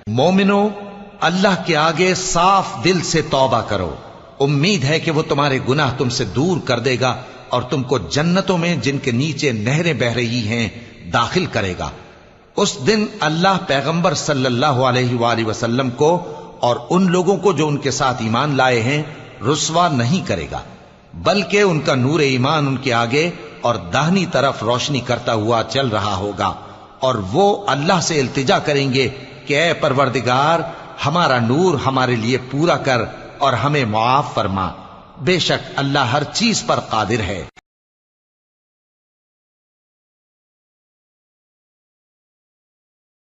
मोमिनो, अल्लाह के आगे साफ दिल से तौबा करो। उम्मीद है कि वो तुम्हारे गुनाह तुमसे दूर कर देगा और तुमको जन्नतों में जिनके नीचे नहरें बह रही हैं दाखिल करेगा। उस दिन अल्लाह पैगंबर सल्लल्लाहु अलैहि वसल्लम को और उन लोगों को जो उनके साथ ईमान लाए हैं रुस्वा नहीं करेगा, बल्कि उनका नूर ईमान उनके आगे और दाहिनी तरफ रोशनी करता हुआ चल रहा होगा और वो अल्लाह से इल्तिजा करेंगे कि ऐ परवरदिगार, हमारा नूर हमारे लिए पूरा कर और हमें मुआफ फरमा। बेशक अल्लाह हर चीज पर कादिर है।